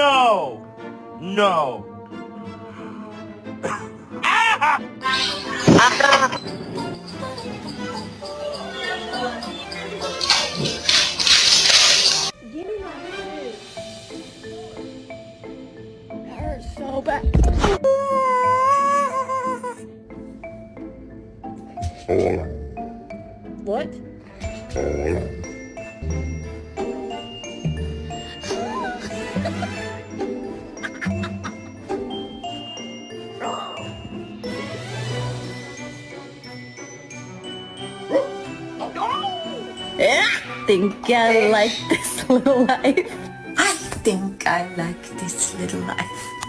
No! No! Ah! Give me my food. That hurts so bad. What? Think I like this little life. I think I like this little life.